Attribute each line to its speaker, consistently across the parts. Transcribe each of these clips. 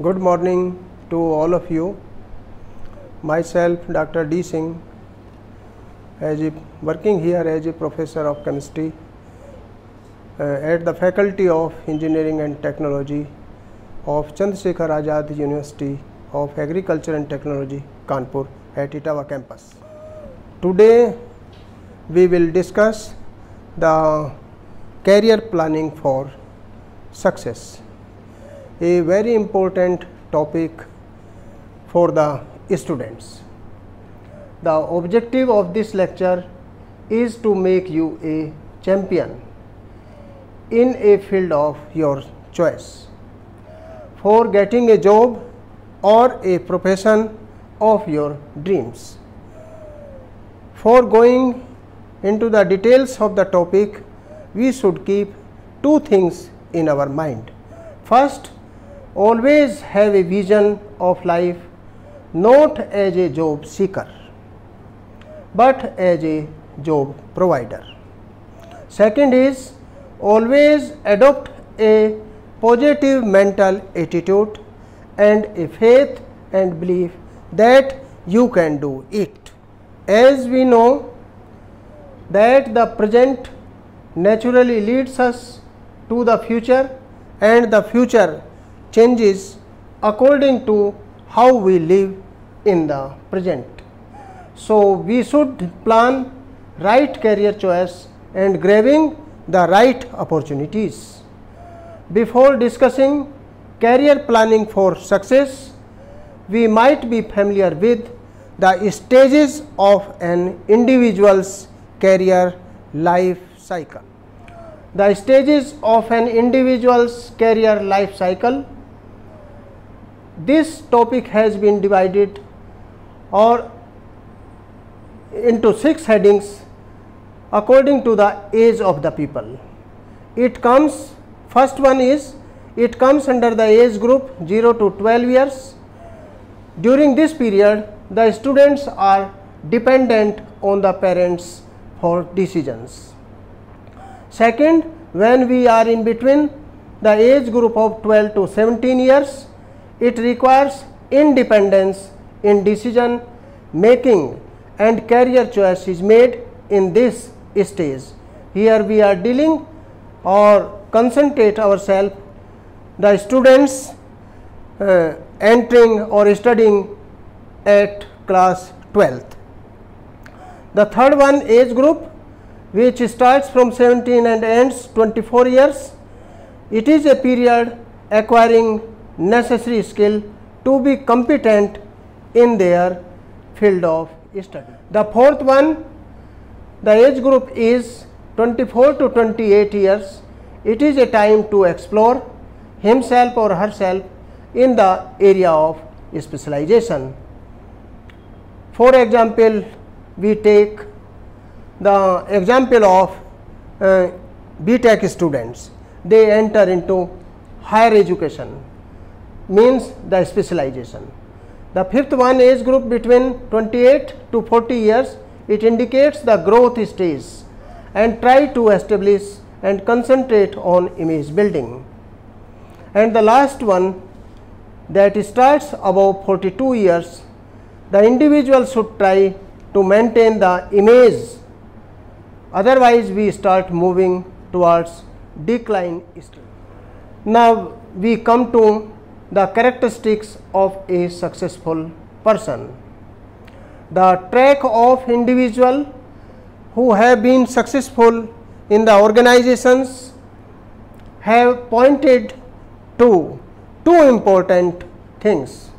Speaker 1: Good morning to all of you. Myself, Dr. D. Singh, working here as a professor of chemistry at the Faculty of Engineering and Technology of Chandrasekhar Azad University of Agriculture and Technology, Kanpur at Etawah campus. Today we will discuss the career planning for success, a very important topic for the students. The objective of this lecture is to make you a champion in a field of your choice for getting a job or a profession of your dreams. For going into the details of the topic, we should keep two things in our mind. First, always have a vision of life not as a job seeker but as a job provider. Second is, always adopt a positive mental attitude and a faith and belief that you can do it. As we know that the present naturally leads us to the future, and the future changes according to how we live in the present. So, we should plan right career choice and grabbing the right opportunities. Before discussing career planning for success, we might be familiar with the stages of an individual's career life cycle. The stages of an individual's career life cycle. This topic has been divided into 6 headings according to the age of the people. First one is, it comes under the age group 0 to 12 years. During this period, the students are dependent on the parents for decisions. Second, when we are in between the age group of 12 to 17 years, it requires independence in decision making and career choice is made in this stage. Here we are dealing or concentrate ourselves the students entering or studying at class 12th. The third one, age group, which starts from 17 and ends 24 years. It is a period acquiring necessary skill to be competent in their field of study. The fourth one, the age group is 24 to 28 years. It is a time to explore himself or herself in the area of specialization. For example, we take the example of B.Tech students. They enter into higher education, means the specialization. The fifth one, age group between 28 to 40 years, it indicates the growth stage and try to establish and concentrate on image building. And the last one, that starts above 42 years, the individual should try to maintain the image, otherwise we start moving towards decline stage. Now we come to the characteristics of a successful person. The track of individual who have been successful in the organizations have pointed to two important things.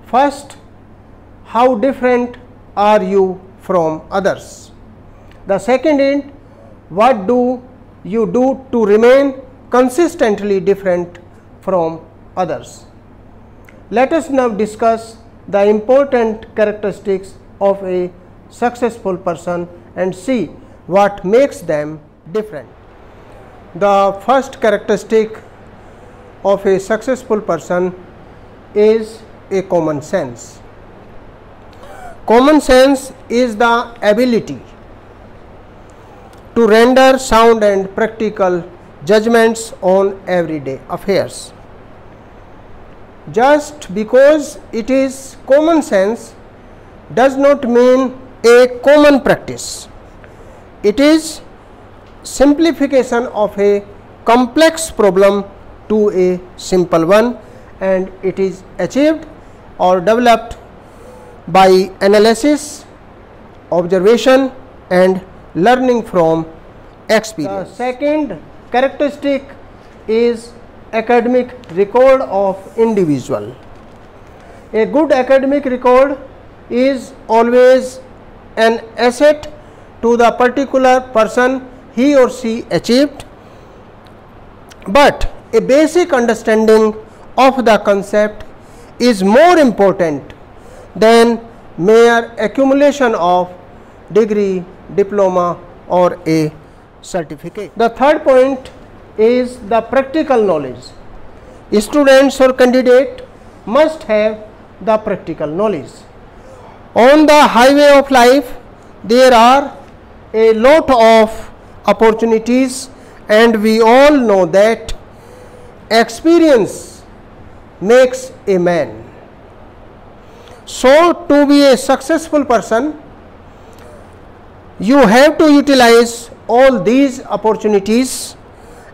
Speaker 1: First, how different are you from others? The second is, what do you do to remain consistently different from others? Let us now discuss the important characteristics of a successful person and see what makes them different. The first characteristic of a successful person is a common sense. Common sense is the ability to render sound and practical judgments on everyday affairs. just because it is common sense does not mean a common practice. It is simplification of a complex problem to a simple one, and it is achieved or developed by analysis, observation and learning from experience. The second characteristic is academic record of individual. A good academic record is always an asset to the particular person he or she achieved, but a basic understanding of the concept is more important than mere accumulation of degree, diploma or a certificate. The third point is the practical knowledge. Students or candidate must have the practical knowledge. On the highway of life, there are a lot of opportunities, and we all know that experience makes a man. So, to be a successful person, you have to utilize all these opportunities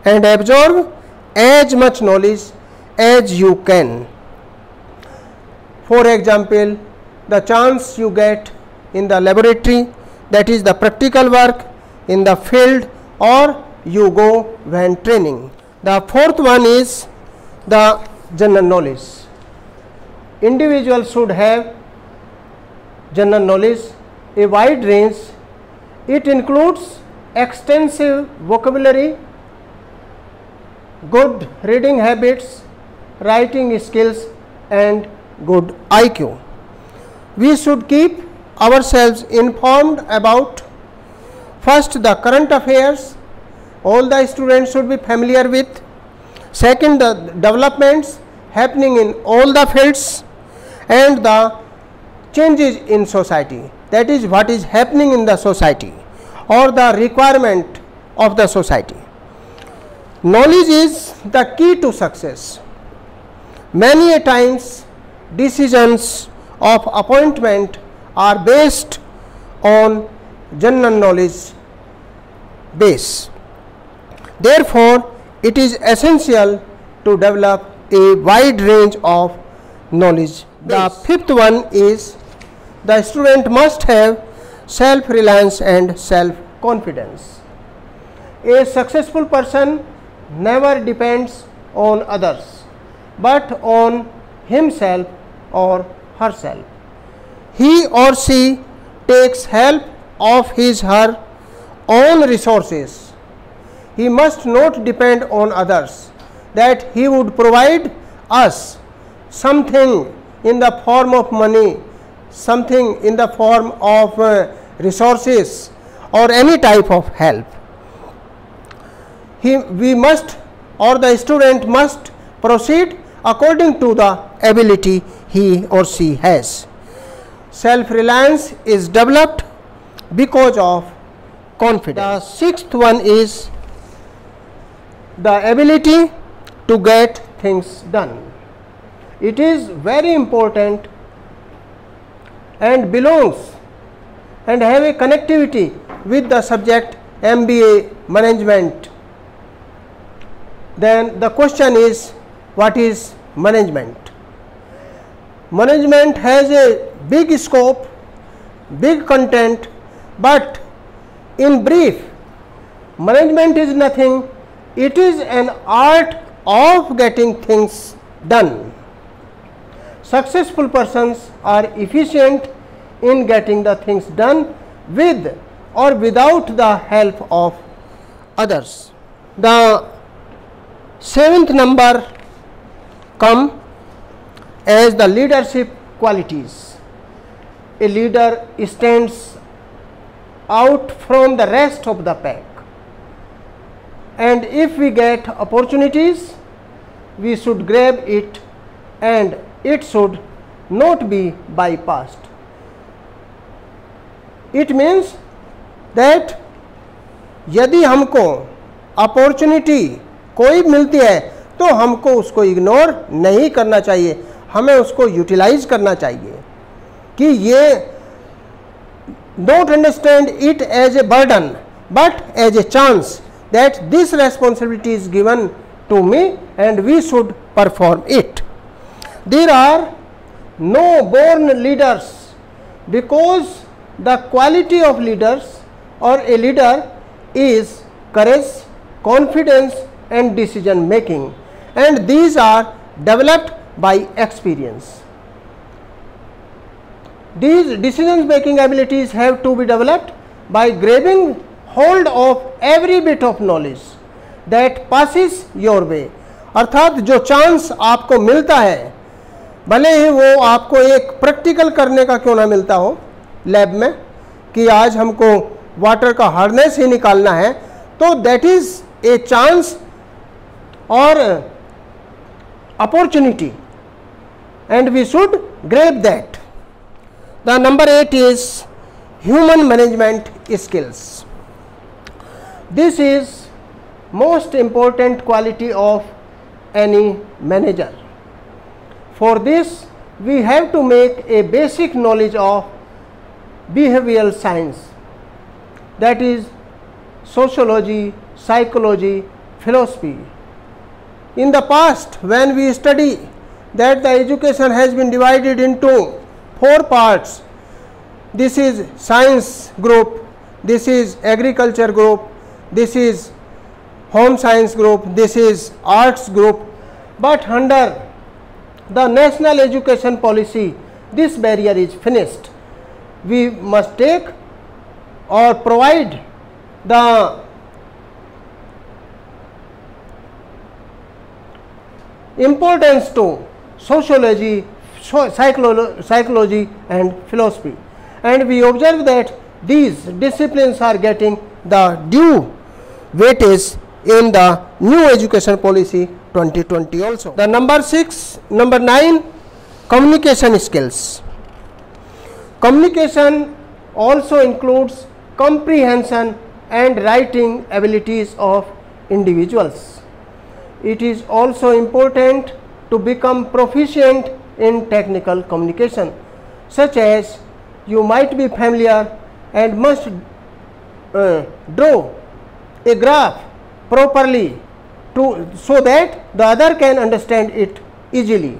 Speaker 1: and absorb as much knowledge as you can. For example, the chance you get in the laboratory, that is the practical work in the field, or you go when training. The fourth one is the general knowledge. Individuals should have general knowledge, a wide range. It includes extensive vocabulary, good reading habits, writing skills and good IQ. We should keep ourselves informed about first the current affairs, all the students should be familiar with. Second, the developments happening in all the fields and the changes in society, that is what is happening in the society or the requirement of the society. Knowledge is the key to success. Many a times decisions of appointment are based on general knowledge base. Therefore, it is essential to develop a wide range of knowledge. The fifth one is the student must have self-reliance and self-confidence. A successful person never depends on others, but on himself or herself. He or she takes help of his/her own resources. He must not depend on others, that he would provide us something in the form of money, something in the form of resources or any type of help. We must, or the student must proceed according to the ability he or she has. Self-reliance is developed because of confidence. The sixth one is the ability to get things done. It is very important and belongs and have a connectivity with the subject MBA management. Then the question is, what is management? Management has a big scope, big content, but in brief, management is nothing. It is an art of getting things done. Successful persons are efficient in getting the things done with or without the help of others. The seventh number come as the leadership qualities. A leader stands out from the rest of the pack, and if we get opportunities, we should grab it and it should not be bypassed. It means that यदि हमको opportunity कोई मिलती है तो हमको उसको ignore नहीं करना चाहिए, हमें उसको यूटिलाइज करना चाहिए कि ये don't understand it as a burden but as a chance that this responsibility is given to me and we should perform it. There are no born leaders because the quality of leaders or a leader is courage, confidence and decision making, and these are developed by experience. These decision making abilities have to be developed by grabbing hold of every bit of knowledge that passes your way. अर्थात जो chance आपको मिलता है, भले ही वो आपको एक practical करने का क्यों ना मिलता हो लैब में कि आज हमको वाटर का हार्डनेस ही निकालना है, तो दैट इज ए चांस और opportunity and we should grab that. The number 8 is human management skills. This is most important quality of any manager. For this we have to make a basic knowledge of behavioral science, that is sociology, psychology, philosophy. In the past when we study that the education has been divided into 4 parts. This is science group, this is agriculture group, this is home science group, this is arts group, but under the national education policy this barrier is finished. We must take or provide the importance to sociology, psychology and philosophy, and we observe that these disciplines are getting the due weightage in the new education policy 2020 also. The number 9 communication skills. Communication also includes comprehension and writing abilities of individuals. It is also important to become proficient in technical communication, such as you might be familiar and must draw a graph properly so that the other can understand it easily.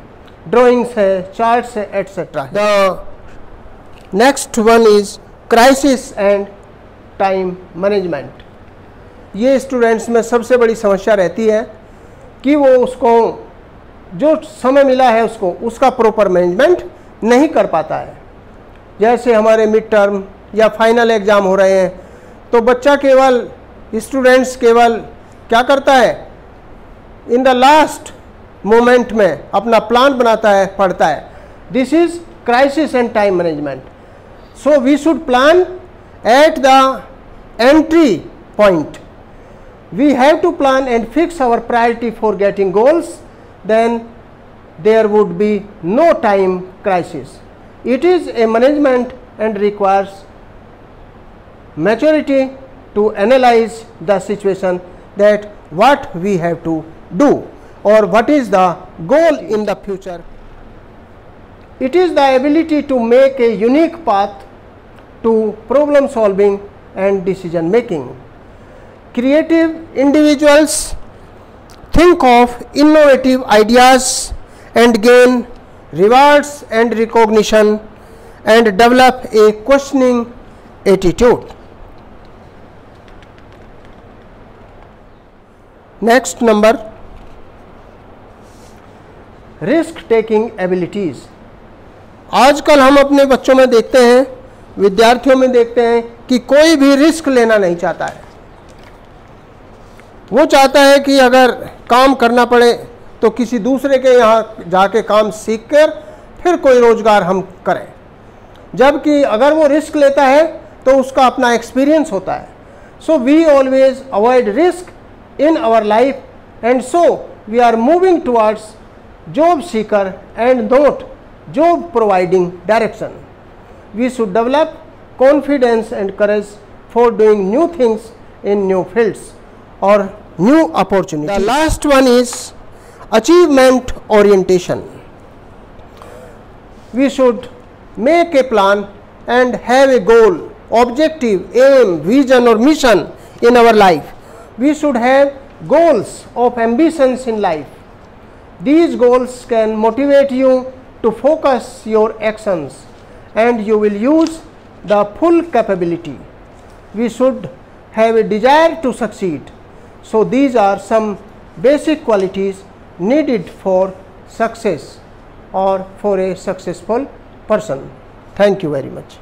Speaker 1: Drawings है, charts है, etc. The next one is crisis and time management. ये students में सबसे बड़ी समस्या रहती है कि वो उसको जो समय मिला है उसका प्रॉपर मैनेजमेंट नहीं कर पाता है. जैसे हमारे मिड टर्म या फाइनल एग्ज़ाम हो रहे हैं तो बच्चा स्टूडेंट्स केवल क्या करता है, इन द लास्ट मोमेंट में अपना प्लान बनाता है, पढ़ता है. This is crisis and time management. So we should plan at the entry point. We have to plan and fix our priority for getting goals, then there would be no time crisis. It is a management and requires maturity to analyze the situation, that what we have to do or what is the goal in the future. It is the ability to make a unique path to problem solving and decision making. Creative individuals think of innovative ideas and gain rewards and recognition and develop a questioning attitude. Next number, risk taking abilities. आजकल हम अपने बच्चों में देखते हैं, विद्यार्थियों में देखते हैं कि कोई भी रिस्क लेना नहीं चाहता है. वो चाहता है कि अगर काम करना पड़े तो किसी दूसरे के यहाँ जाके काम सीख कर फिर कोई रोजगार हम करें, जबकि अगर वो रिस्क लेता है तो उसका अपना एक्सपीरियंस होता है. So we always avoid risk in our life, and so we are moving towards job seeker and not job providing direction. We should develop confidence and courage for doing new things in new fields or new opportunities. The last one is achievement orientation. we should make a plan and have a goal, objective, aim, vision or mission in our life. We should have goals of ambitions in life. These goals can motivate you to focus your actions and you will use the full capability. We should have a desire to succeed. So, these are some basic qualities needed for success or for a successful person. Thank you very much.